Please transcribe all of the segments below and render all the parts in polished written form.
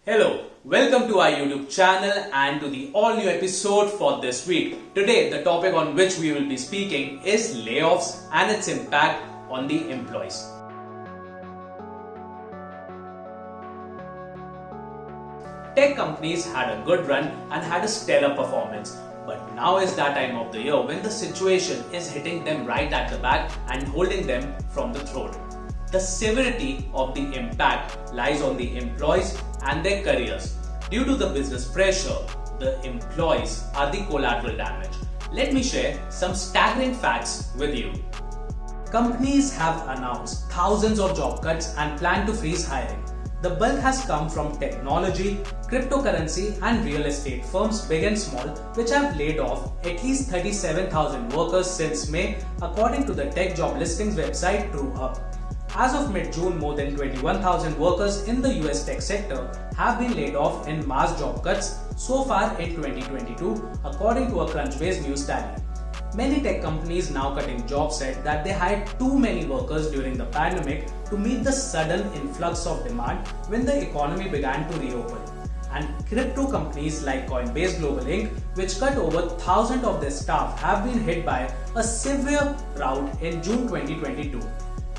Hello, welcome to our YouTube channel and to the all new episode for this week. Today, the topic on which we will be speaking is layoffs and its impact on the employees. Tech companies had a good run and had a stellar performance. But now is that time of the year when the situation is hitting them right at the back and holding them from the throat. The severity of the impact lies on the employees and their careers. Due to the business pressure, the employees are the collateral damage. Let me share some staggering facts with you. Companies have announced thousands of job cuts and plan to freeze hiring. The bulk has come from technology, cryptocurrency and real estate firms big and small, which have laid off at least 37,000 workers since May, according to the tech job listings website TrueHub. As of mid-June, more than 21,000 workers in the US tech sector have been laid off in mass job cuts so far in 2022, according to a Crunchbase news tally. Many tech companies now cutting jobs said that they hired too many workers during the pandemic to meet the sudden influx of demand when the economy began to reopen. And crypto companies like Coinbase Global Inc., which cut over 1,000 of their staff, have been hit by a severe rout in June 2022.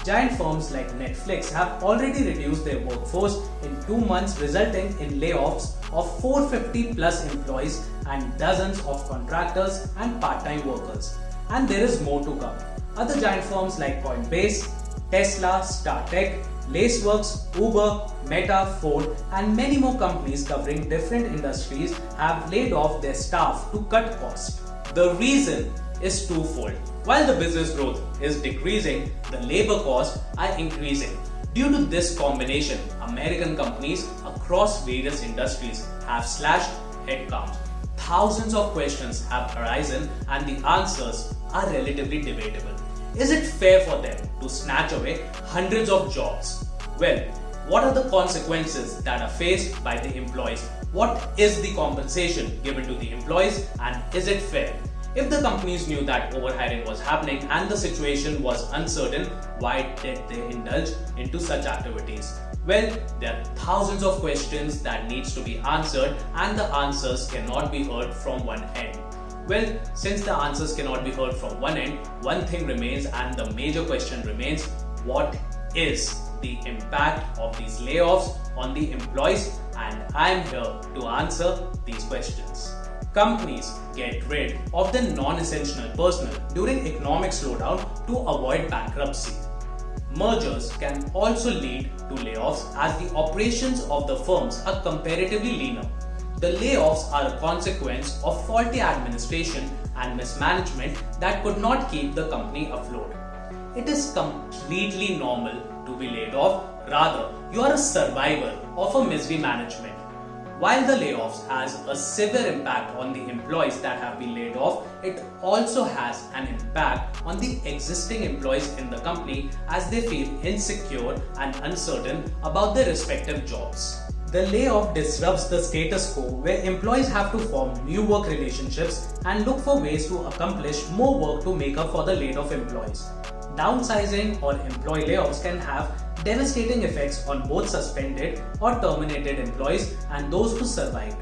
Giant firms like Netflix have already reduced their workforce in 2 months, resulting in layoffs of 450 plus employees and dozens of contractors and part-time workers. And there is more to come. Other giant firms like Coinbase, Tesla, StarTech, Laceworks, Uber, Meta, Ford and many more companies covering different industries have laid off their staff to cut costs. The reason is twofold. While the business growth is decreasing, the labor costs are increasing. Due to this combination, American companies across various industries have slashed headcount. Thousands of questions have arisen and the answers are relatively debatable. Is it fair for them to snatch away hundreds of jobs? Well, what are the consequences that are faced by the employees? What is the compensation given to the employees and is it fair? If the companies knew that overhiring was happening and the situation was uncertain, why did they indulge into such activities? Well, there are thousands of questions that needs to be answered and the answers cannot be heard from one end. Well, since the answers cannot be heard from one end, one thing remains and the major question remains: what is the impact of these layoffs on the employees? And I am here to answer these questions. Companies get rid of the non-essential personnel during economic slowdown to avoid bankruptcy. Mergers can also lead to layoffs as the operations of the firms are comparatively leaner. The layoffs are a consequence of faulty administration and mismanagement that could not keep the company afloat. It is completely normal to be laid off, rather you are a survivor of a misery management. While the layoffs has a severe impact on the employees that have been laid off, it also has an impact on the existing employees in the company as they feel insecure and uncertain about their respective jobs. The layoff disrupts the status quo where employees have to form new work relationships and look for ways to accomplish more work to make up for the laid off employees. Downsizing or employee layoffs can have devastating effects on both suspended or terminated employees and those who survived.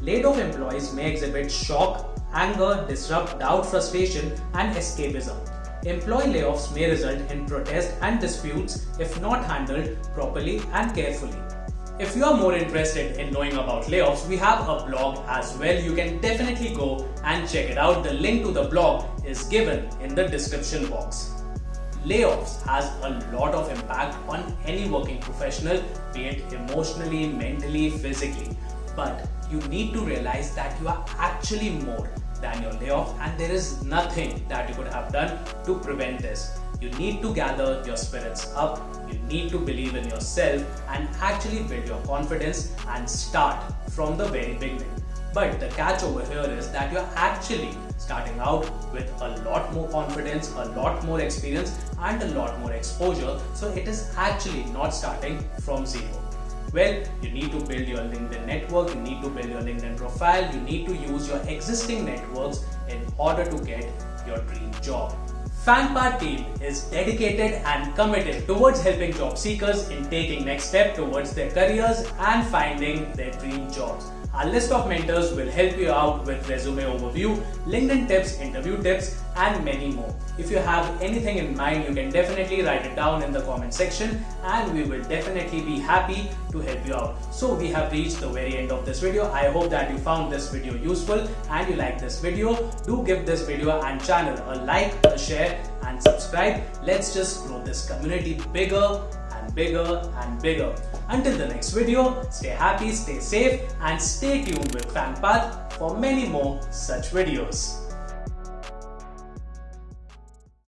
Laid off employees may exhibit shock, anger, disrupt, doubt, frustration, and escapism. Employee layoffs may result in protest and disputes if not handled properly and carefully. If you are more interested in knowing about layoffs, we have a blog as well. You can definitely go and check it out. The link to the blog is given in the description box. Layoffs has a lot of impact on any working professional, be it emotionally, mentally, physically. But you need to realize that you are actually more than your layoff and there is nothing that you could have done to prevent this. You need to gather your spirits up, you need to believe in yourself and actually build your confidence and start from the very beginning. But the catch over here is that you're actually starting out with a lot more confidence, a lot more experience and a lot more exposure. So it is actually not starting from zero. Well, you need to build your LinkedIn network, you need to build your LinkedIn profile, you need to use your existing networks in order to get your dream job. FAANGPAR team is dedicated and committed towards helping job seekers in taking next step towards their careers and finding their dream jobs. Our list of mentors will help you out with resume overview, LinkedIn tips, interview tips, and many more. If you have anything in mind, you can definitely write it down in the comment section and we will definitely be happy to help you out. So we have reached the very end of this video. I hope that you found this video useful and you like this video. Do give this video and channel a like, a share and subscribe. Let's just grow this community bigger and bigger and bigger. Until the next video, stay happy, stay safe and stay tuned with FAANGPAR for many more such videos.